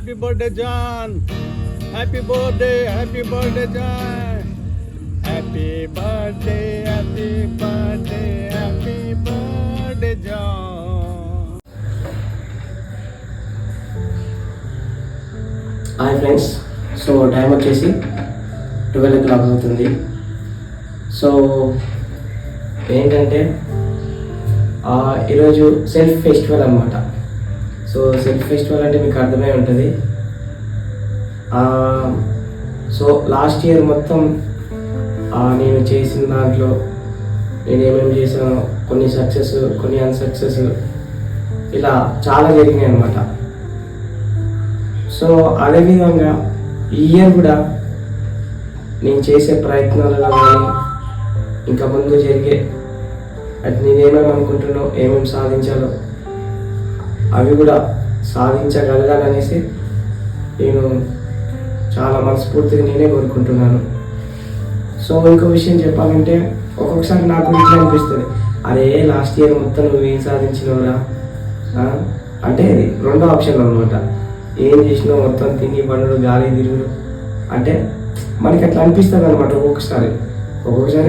Happy birthday John, happy birthday, happy birthday John, happy birthday, happy birthday, happy birthday John. Hi friends, so time వచ్చేసి 12 o'clock అవుతుంది. So ఏంటంటే ఈరోజు self festival అనమాట. So self festival అంటే మీకు అర్థమై ఉంటుంది. సో లాస్ట్ ఇయర్ మొత్తం నేను చేసిన దాంట్లో నేను ఏమేమి చేశానో కొన్ని సక్సెస్, కొన్ని అన్సక్సెస్, ఇలా చాలా జరిగినాయి అనమాట. సో అదేవిధంగా ఈ ఇయర్ కూడా నేను చేసే ప్రయత్నాలలో కానీ ఇంకా ముందు జరిగే అది నేనేమేమి అనుకుంటున్నానో, ఏమేమి సాధించాలో అవి కూడా సాధించగలగాలనేసి నేను చాలా మనస్ఫూర్తిగా నేనే కోరుకుంటున్నాను. సో ఇంకో విషయం చెప్పాలంటే ఒక్కొక్కసారి నాకు ఇట్లా అనిపిస్తుంది, అరే లాస్ట్ ఇయర్ మొత్తం నువ్వేం సాధించినవురా అంటే ఇది రెండో ఆప్షన్ అనమాట. ఏం చేసినావు, మొత్తం తిని పండుడు గాలి తిరుగుడు అంటే మనకి అట్లా అనిపిస్తుంది అనమాట. ఒక్కొక్కసారి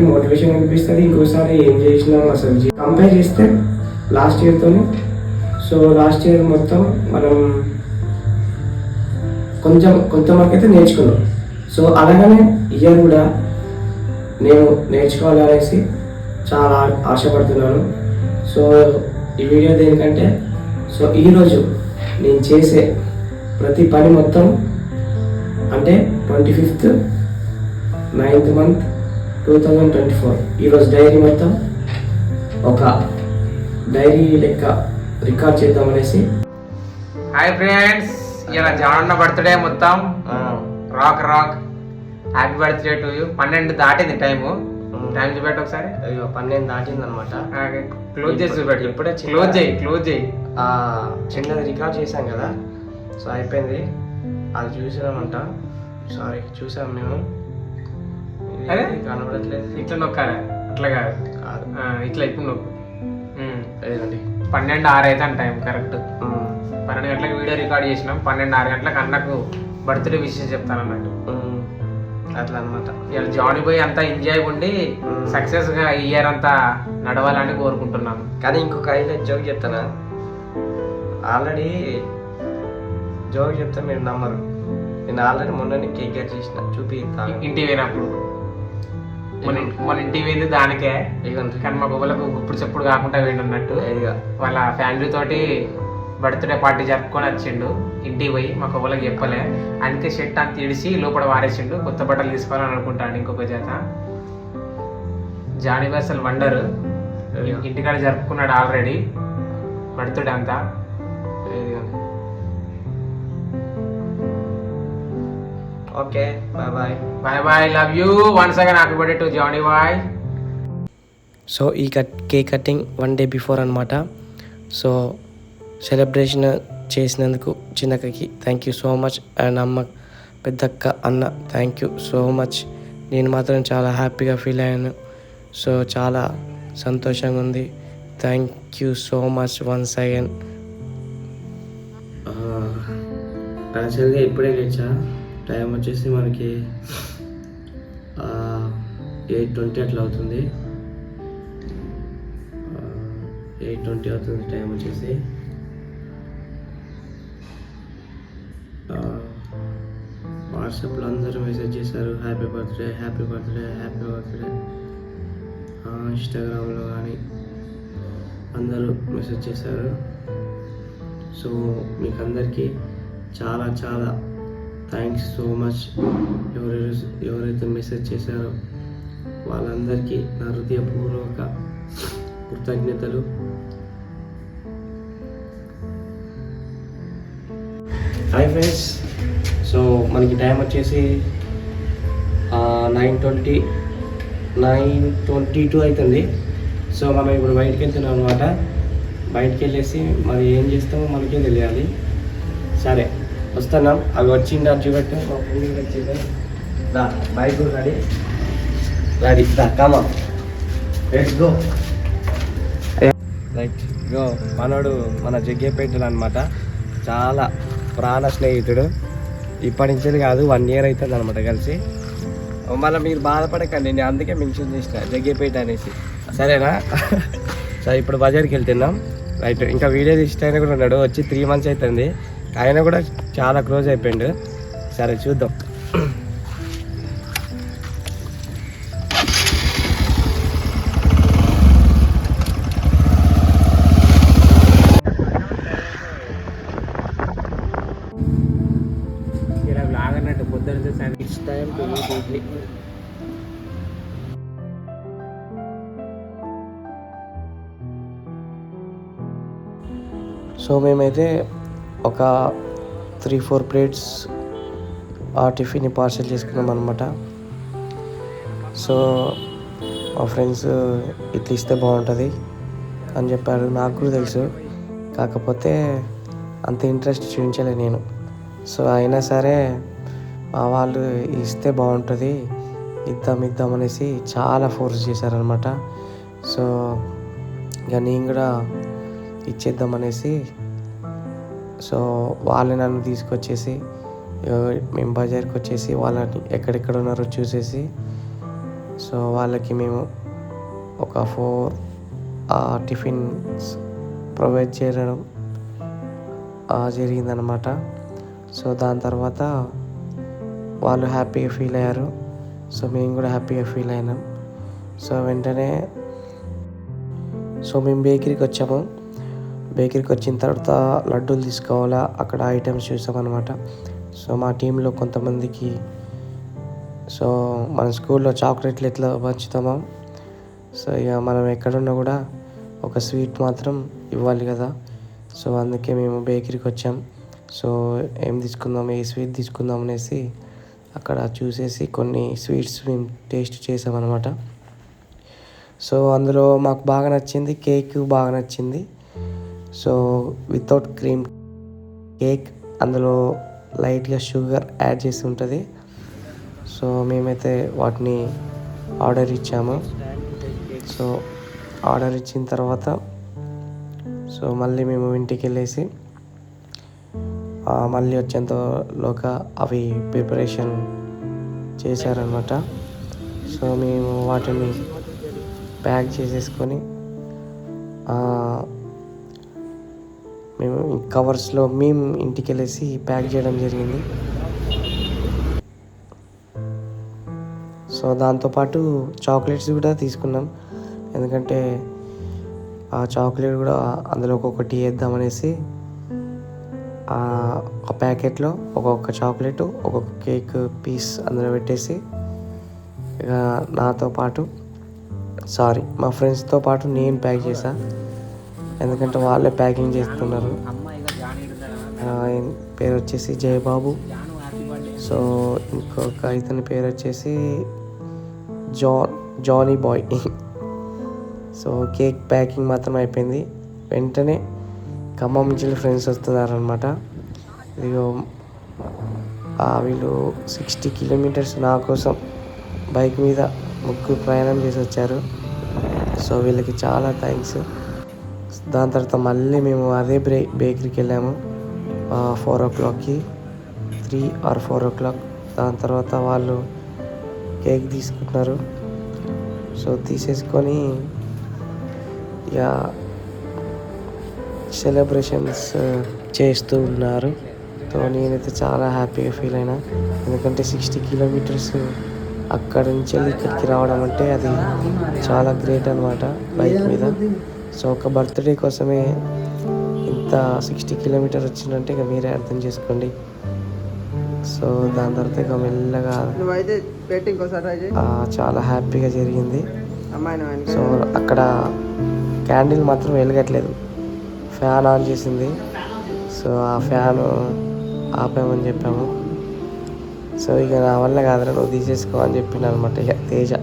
మోటివేషన్ అనిపిస్తుంది, ఇంకోసారి ఏం చేసినాం అసలు కంపేర్ చేస్తే లాస్ట్ ఇయర్తో. సో లాస్ట్ ఇయర్ మొత్తం మనం కొంతవరకు అయితే నేర్చుకున్నాం. సో అలాగనే ఇయర్ కూడా నేను నేర్చుకోవాలనేసి చాలా ఆశపడుతున్నాను. సో ఈ వీడియో దేనికంటే, సో ఈరోజు నేను చేసే ప్రతి పని మొత్తం అంటే 25th 9th month 2024 ఈరోజు డైరీ మొత్తం ఒక డైరీ లెక్క రికార్డ్ చేద్దామనేసి. హాయ్ ఫ్రెండ్స్, ఇలా జాన్ బర్త్డే మొత్తం rock happy birthday to you. 12 దాటింది టైం చూపెట్టు ఒకసారి. 12 దాటింది అనమాట. క్లోజ్ చేసి చూపెట్టు. ఇప్పుడే క్లోజ్ చేయి. చిన్నది రికార్డ్ చేశాం కదా, సో అయిపోయింది. అది చూసామంట, సారీ చూసాం మేము. అదే కనబడట్లేదు. ఇట్లా నొక్కాలి, అట్లా కాదు ఇట్లా ఇప్పుడు నొక్కు. లేదండి 12:06 అయితే టైం కరెక్ట్. 12 గంటలకు వీడియో రికార్డ్ చేసినాం. 12:06 గంటలకు అన్నకు బర్త్డే విషయం చెప్తాను అన్నట్టు. అట్లా అనమాట. ఇలా జానీ పోయి అంతా ఎంజాయ్ ఉండి సక్సెస్ గా ఇయర్ అంతా నడవాలని కోరుకుంటున్నాను. కానీ ఇంకొక హైలైట్ జోక్ చెప్తానా, ఆల్రెడీ జోక్ చెప్తే మీరు నమ్మరు. నేను ఆల్రెడీ మొన్న కేక్ కట్ చేసిన చూపిస్తాను. ఇంటికి పోయినప్పుడు మన ఇంటికి పోయింది దానికే, కానీ మా గొప్పలకు ఇప్పుడు చెప్పుడు కాకుండా వేండున్నట్టు వాళ్ళ ఫ్యామిలీ తోటి బర్త్డే పార్టీ జరుపుకొని వచ్చిండు. ఇంటికి పోయి మా కొవ్వలకు చెప్పలే, అందుకే షర్ట్ అంత ఇడిసి లోపల వారేసిండు. కొత్త బట్టలు తీసుకోవాలని అనుకుంటాను ఇంకొక చేత. జానీ అసలు వండర్ ఇంటికాడ జరుపుకున్నాడు ఆల్రెడీ బర్త్డే అంతా. Okay, bye, love you once again, happy birthday to Johnny boy. So ఈ కేక్ కటింగ్ 1 day బిఫోర్ అనమాట. సో సెలబ్రేషన్ చేసినందుకు చిన్నక్కకి thank you so much, and అమ్మ, పెద్దక్క, అన్న థ్యాంక్ యూ సో మచ్. నేను మాత్రం చాలా హ్యాపీగా ఫీల్ అయ్యాను. సో చాలా సంతోషంగా ఉంది. Thank you so much once again. యాక్చువల్గా ఇప్పుడే లేచా. టైం వచ్చేసి మనకి 8:20 అట్లా అవుతుంది. 8:20 అవుతుంది టైం వచ్చేసి. వాట్సాప్లో అందరూ మెసేజ్ చేశారు happy birthday, happy birthday, happy birthday. ఇన్స్టాగ్రామ్లో కానీ అందరూ మెసేజ్ చేశారు. సో మీకు అందరికీ చాలా చాలా థ్యాంక్స్ సో మచ్. ఎవరైతే మెసేజ్ చేశారో వాళ్ళందరికీ నా హృదయపూర్వక కృతజ్ఞతలు. హాయ్ ఫ్రెండ్స్, సో మనకి టైం వచ్చేసి 9:22 అవుతుంది. సో మనం ఇప్పుడు బయటికి వెళ్తున్నాం అనమాట. బయటికి వెళ్ళేసి మరి ఏం చేస్తామో మనకే తెలియాలి. సరే వస్తున్నాం. అవి వచ్చింది చూపెట్టు. మా ఫ్రెండ్ వచ్చింది. దా బైక్ రెడీ దా come on let's go. Right go. మనోడు మన జగ్గేపేటలు అనమాట. చాలా ప్రాణ స్నేహితుడు. ఇప్పటి నుంచి కాదు 1 year అవుతుంది అనమాట కలిసి. మళ్ళీ మీరు బాధపడకండి, నేను అందుకే మెన్షన్ చేసిన జగ్గేపేట అనేసి, సరేనా? సో ఇప్పుడు బజార్కి వెళ్తున్నాం. రైట్, ఇంకా వీడియో తీసిన ఆయన కూడా ఉన్నాడు, వచ్చి 3 months అవుతుంది. ఆయన కూడా చాలా క్లోజ్ అయిపోయిండు. సరే చూద్దాం. ఇలా బ్లాగ్ అన్నట్టు పొద్దున it's time to eat idli. So మేమైతే ఒక 3-4 plates ఆ టిఫిన్ని పార్సల్ చేసుకున్నాం అనమాట. సో మా ఫ్రెండ్స్ ఇట్లా ఇస్తే బాగుంటుంది అని చెప్పారు. నాకు కూడా తెలుసు, కాకపోతే అంత ఇంట్రెస్ట్ చూపించలే నేను. సో అయినా సరే మా వాళ్ళు ఇస్తే బాగుంటుంది, ఇద్దాం అనేసి చాలా ఫోర్స్ చేశారనమాట. సో ఇక నేను కూడా ఇచ్చేద్దాం అనేసి, సో వాళ్ళు నన్ను తీసుకొచ్చేసి మేము బజార్కి వచ్చేసి వాళ్ళని ఎక్కడెక్కడ ఉన్నారో చూసేసి, సో వాళ్ళకి మేము ఒక 4 టిఫిన్స్ ప్రొవైడ్ చేయడం జరిగిందనమాట. సో దాని తర్వాత వాళ్ళు హ్యాపీగా ఫీల్ అయ్యారు. సో మేము కూడా హ్యాపీగా ఫీల్ అయినాం. సో వెంటనే మేము బేకరీకి వచ్చాము. బేకరీకి వచ్చిన తర్వాత లడ్డూలు తీసుకోవాలా, అక్కడ ఐటమ్స్ చూసామన్నమాట. సో మా టీంలో కొంతమందికి, సో మన స్కూల్లో చాక్లెట్లు ఎట్లా పంచుతామో, సో ఇక మనం ఎక్కడున్నా కూడా ఒక స్వీట్ మాత్రం ఇవ్వాలి కదా. సో అందుకే మేము బేకరీకి వచ్చాం. సో ఏం తీసుకుందాం, ఏ స్వీట్ తీసుకుందాం అనేసి అక్కడ చూసేసి కొన్ని స్వీట్స్ మేము టేస్ట్ చేసామన్నమాట. సో అందులో మాకు బాగా నచ్చింది కేక్, బాగా నచ్చింది. సో వితౌట్ క్రీమ్ కేక్, అందులో లైట్గా షుగర్ యాడ్ చేసి ఉంటుంది. సో మేమైతే వాటిని ఆర్డర్ ఇచ్చాము. సో ఆర్డర్ ఇచ్చిన తర్వాత సో మళ్ళీ మేము ఇంటికి వెళ్ళేసి మళ్ళీ వచ్చేంతలోగా అవి ప్రిపరేషన్ చేశారనమాట. సో మేము వాటిని ప్యాక్ చేసేసుకొని మేము కవర్స్లో మేము ఇంటికి వెళ్ళేసి ప్యాక్ చేయడం జరిగింది. సో దాంతోపాటు చాక్లెట్స్ కూడా తీసుకున్నాం, ఎందుకంటే ఆ చాక్లెట్ కూడా అందులో ఒక్కొక్కటి వేద్దామనేసి ఆ ప్యాకెట్లో ఒక్కొక్క చాక్లెట్, ఒక్కొక్క కేక్ పీస్ అందులో పెట్టేసి ఇక నాతో పాటు మా ఫ్రెండ్స్తో పాటు నేను ప్యాక్ చేశా, ఎందుకంటే వాళ్ళే ప్యాకింగ్ చేస్తున్నారు. ఆయన పేరు వచ్చేసి జయబాబు. సో ఇంకొక ఇతని పేరు వచ్చేసి Johnny boy. So cake packing మాత్రం అయిపోయింది. వెంటనే ఖమ్మం నుంచి ఫ్రెండ్స్ వస్తున్నారనమాట. ఇదిగో వీళ్ళు 60 kilometers నా కోసం బైక్ మీద ముగ్గురు ప్రయాణం చేసి వచ్చారు. సో వీళ్ళకి చాలా థ్యాంక్స్. దాని తర్వాత మళ్ళీ మేము అదే బేకరీకి వెళ్ళాము 4 o'clockకి, 3 or 4 o'clock. దాని తర్వాత వాళ్ళు కేక్ తీసుకుంటున్నారు. సో తీసేసుకొని ఇక సెలబ్రేషన్స్ చేస్తూ ఉన్నారు. సో నేనైతే చాలా హ్యాపీగా ఫీల్ అయినా, ఎందుకంటే 60 kilometers అక్కడి నుంచి ఇక్కడికి రావడం అంటే అది చాలా గ్రేట్ అనమాట బైక్ మీద. సో ఒక బర్త్డే కోసమే ఇంత 60 kilometers వచ్చిందంటే ఇక మీరే అర్థం చేసుకోండి. సో దాని తర్వాత ఇక మెల్లగా చాలా హ్యాపీగా జరిగింది. సో అక్కడ క్యాండిల్ మాత్రం వెలగట్లేదు, ఫ్యాన్ ఆన్ చేసింది. సో ఆ ఫ్యాన్ ఆపామని చెప్పాము. సో ఇక నా వల్ల కాదురా, నువ్వు తీసేసుకో అని చెప్పిండు అనమాట ఇక Teja.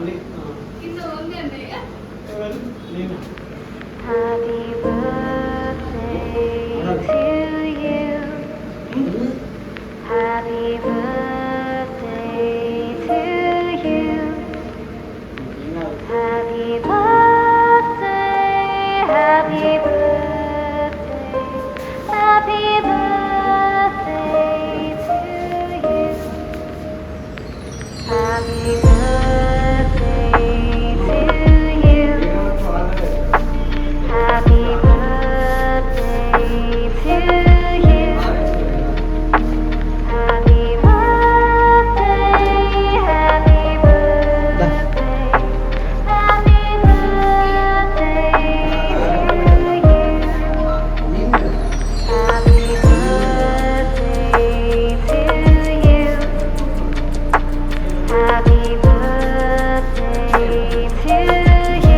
Happy birthday to you. Happy birthday to you. Happy birthday, happy birthday, happy birthday to you. Happy birthday to you. Happy birthday to you. Happy birthday, happy birthday, happy birthday to you. Happy birthday to you. Happy birthday to you. Happy birthday.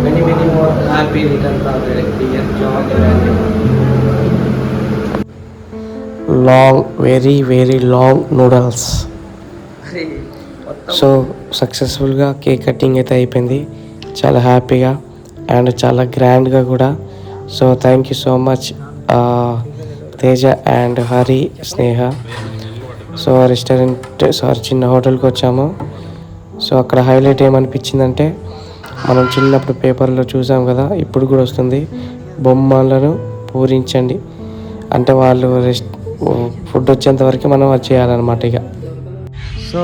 Many more happy returns of the year, John. Long, very long noodles. So సక్సెస్ఫుల్గా cake cutting అయితే అయిపోయింది, చాలా హ్యాపీగా and చాలా గ్రాండ్గా కూడా. So thank you so much Teja and Hari, Sneha. So restaurant చిన్న హోటల్కి వచ్చాము. సో అక్కడ హైలైట్ ఏమనిపించిందంటే, మనం చిన్నప్పుడు పేపర్లో చూసాం కదా, ఇప్పుడు కూడా వస్తుంది, బొమ్మలను పూరించండి అంటే వాళ్ళు ఫుడ్ వచ్చేంత వరకు మనం అది చేయాలన్నమాట ఇక. So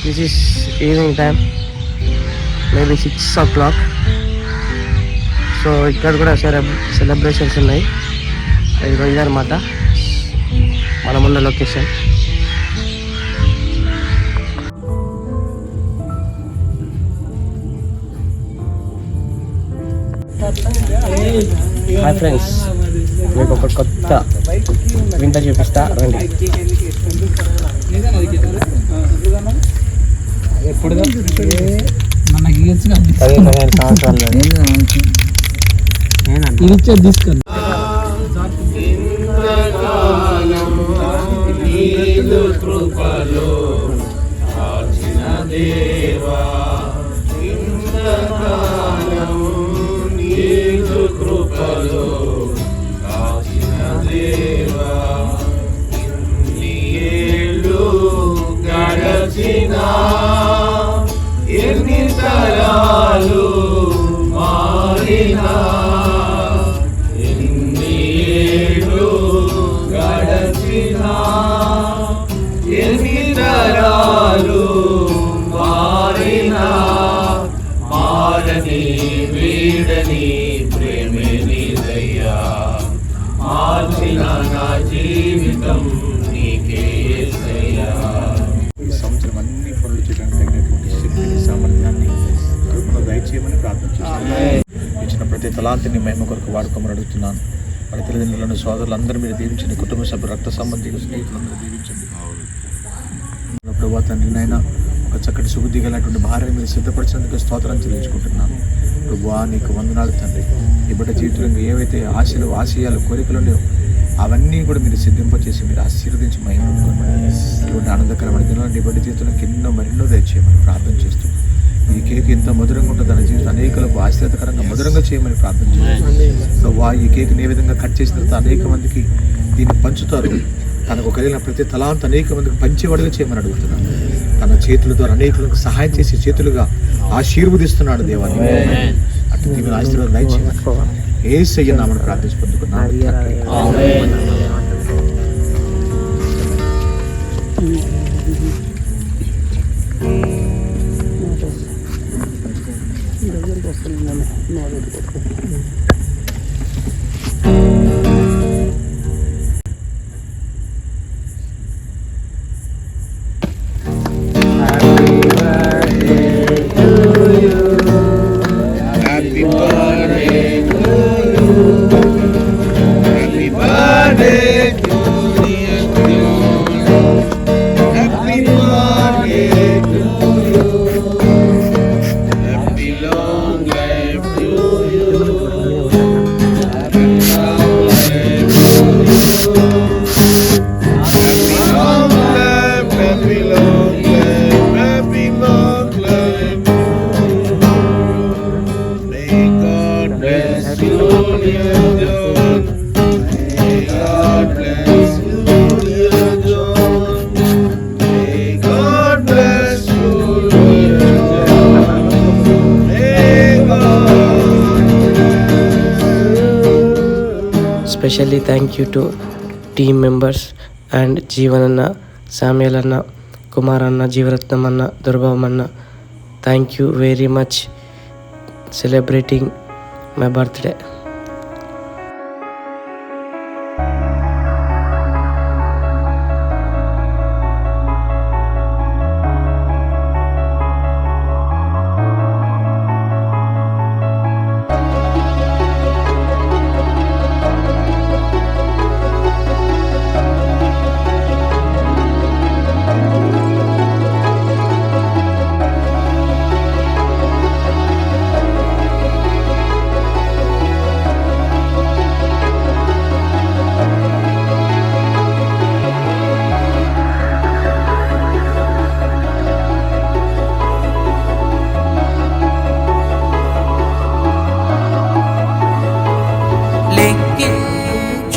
this is evening time, maybe 6 o'clock. So ఇక్కడ కూడా సెలబ్రేషన్స్ ఉన్నాయి. ఇది అనమాట మనమున్న లొకేషన్. హాయ్ ఫ్రెండ్స్, మీకు ఒక కొత్త వింత చూపిస్తా రండి. ఎప్పుడు 15 సంవత్సరాలు ఇది ఇచ్చేది తీసుకొని ఎన్ని తరాలు మారినా, ఎన్ని ఏళ్ళు గడచినా, ఎన్ని తరాలు మారినా, మారని వీడని ప్రేమే నీదయ్యా, మార్చిన నా జీవితం నీకే యేసయ్యా. ఈ సంవత్సరం అన్ని పనులు చేయడానికి తగినటువంటి శక్తిని, సామర్థ్యాన్ని కృపను దయచేయమని ప్రార్థించాను. ఇచ్చిన ప్రతి తలాంతిని మహిమ కొరకు వాడుకోమని అడుగుతున్నాను. మన తల్లిదండ్రులను, సోదరులందరూ మీరు దీవించండి. కుటుంబ సభ్యులు, రక్త సంబంధికులు, స్నేహితులందరూ దీవించండి. ప్రభా తండ్రినైనా ఒక చక్కటి శుభుద్ధి గలటువంటి భార్యను మీరు సిద్ధపరిచినందుకు స్తోత్రం చెల్లించుకుంటున్నాను. ప్రభువా నీకు వందనాలు తండ్రి. ఈ బిడ్డ జీవితంలో ఏవైతే ఆశలు, ఆశయాలు, కోరికలు ఉన్నాయో అవన్నీ కూడా మీరు సిద్ధింపచేసి మీరు ఆశీర్వదించి మహిమనుకోమని, ఇటువంటి ఆనందకరమైన దినాలు నీ బిడ్డ జీవితంలోకి మరెన్నో దయచేయమని ప్రార్థన చేస్తూ, ఈ కేక్ ఎంత మధురంగా ఉంటుందో తన జీవితం అనేకలకు ఆశ్చర్యకరంగా మధురంగా చేయమని ప్రార్థన చేస్తూ, ఈ కేక్ని ఏ విధంగా కట్ చేసిన తర్వాత అనేక మందికి దీన్ని పంచుతారు. తనకు కలిగిన ప్రతి తలాంత అనేక మందికి పంచేవాడుగా చేయమని అడుగుతున్నాను. తన చేతుల ద్వారా అనేకులకు సహాయం చేసే చేతులుగా ఆశీర్వదిస్తున్నాడు దేవాన్ని. అటు దీవెన ఆశీర్వాదం దయచేయమని యేసయ్య నామమున ప్రార్థించి పొందుకున్నాను. to you. Happy birthday to you. Happy long life to you. Happy long life to you. Happy long life, happy long life, happy long life to you. May God bless you, dear John. May God bless you, dear John. May God bless you, dear John. May God bless. Specially thank you to team members and Jeevan అన్న, Samuel అన్న, కుమార్ అన్న, జీవరత్నం అన్న, దుర్భవం అన్న. Thank you very much celebrating my birthday.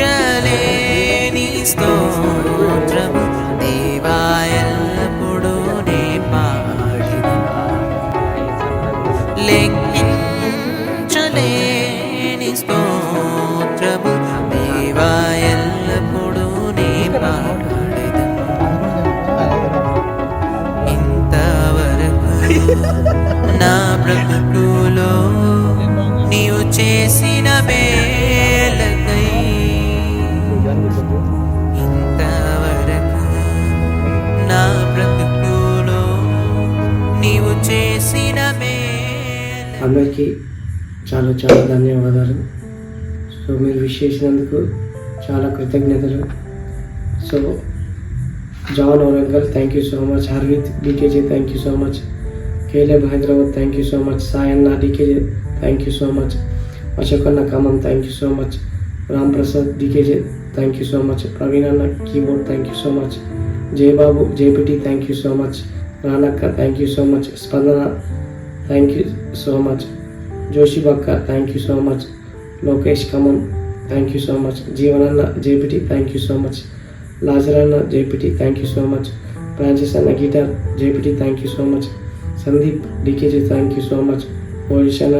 లెక్కించలేని స్తోత్రము దేవా ఎల్లప్పుడూ నే పాడెదను. లెక్కించలేని స్తోత్రము దేవా ఎల్లప్పుడూ నే పాడెదను. ఇంతవరకు నా బ్రతుకులో నీవు చేసిన మేలకై, ఇంతవరకు నా బ్రతుకులో నీవు చేసిన మేల. అందరికీ చాలా చాలా ధన్యవాదాలు. సో మీరు విష్ చేసినందుకు చాలా కృతజ్ఞతలు. So John Warangal thank you so much. Harvith DKG thank you so much. Caleb Hyderabad thank you so much. Sayanna DKG thank you so much. అశోకన్న Khammam thank you so much. Ram Prasad DKG thank you so much. Praveen అన్న keyboard thank you so much. Jayababu JPT thank you so much. రానక్క thank you so much. Spandana thank you so much. Joshi బక్క thank you so much. Lokesh Khammam thank you so much. జీవనన్న JPT thank you so much. లాజరన్న JPT thank you so much. Francis అన్న guitar JPT thank you so much. Sandeep DKG thank you so much. Police అన్న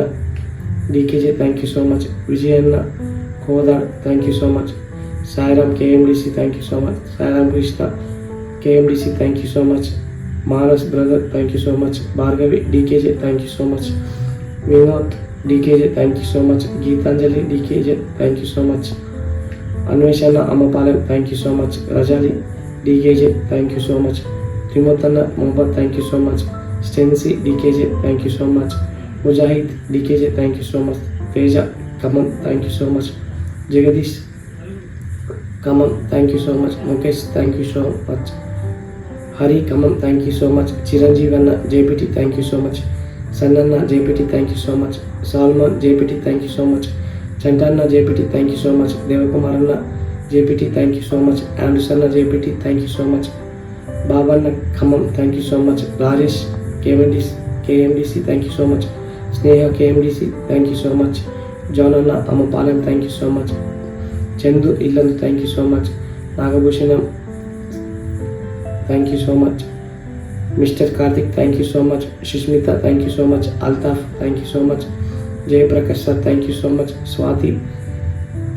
DKG thank you so much. విజయన్న Kodad thank you so much. Sairam KMDC thank you so much. Sairam Krishna KMDC thank you so much. Manas brother thank you so much. Bhargavi DKG thank you so much. Vinod DKG thank you so much. Geetanjali DKG thank you so much. Anveshana Ammapalem thank you so much. Rajali DKG thank you so much. త్రిమోతన్న Mohammed thank you so much. Stency DKG thank you so much. Mujahid DKG thank you so much. Teja Khammam thank you so much. Jagadish Khammam thank you so much. Mukesh thank you so much. Hari Khammam thank you so much. Chiranjeevi అన్న JPT thank you so much. సన్నన్న JPT thank you so much. Salman JPT thank you so much. చంటన్న JPT thank you so much. Devakumar అన్న JPT thank you so much. Andrews అన్న JPT thank you so much. బాబన్న Khammam thank you so much. Rajesh KMDC thank you so much. Sneha KMDC thank you so much. John అన్న Ammapalem thank you so much. Chandu Yellandu thank you so much. Nagabhushanam thank you so much. Mister Karthik thank you so much. Sushmita thank you so much. Altaf thank you so much. Jayaprakash sir thank you so much. Swathi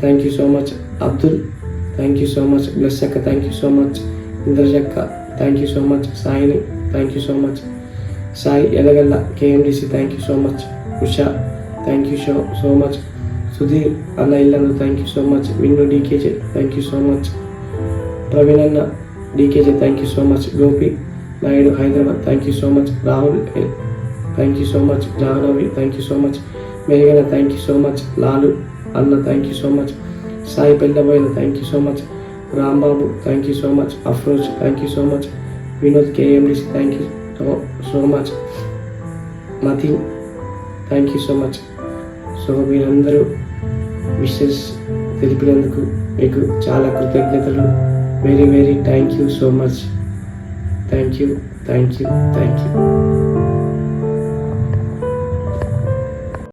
thank you so much. Abdul thank you so much. బ్లెస్సక్క thank you so much. ఇంద్రజక్క thank you so much. Saini thank you so much. Sai Elagalla KMDC thank you so much. Usha thank you so much. Sudheer అన్న Yellandu thank you so much. Vinnu DKJ thank you so much. Praveen అన్న DKJ thank you so much. Gopi Naidu Hyderabad thank you so much. Rahul thank you so much. Jahnavi thank you so much. మేఘన thank you so much. Lalu అన్న thank you so much. Sai Peddaboina thank you so much. Rambabu thank you so much, Afroz thank you so much, Vinod KMDC thank you so much, Matin thank you so much. So మీరందరూ wishes తెలిపినందుకు మీకు చాలా కృతజ్ఞతలు. Very very thank you so much. Thank you.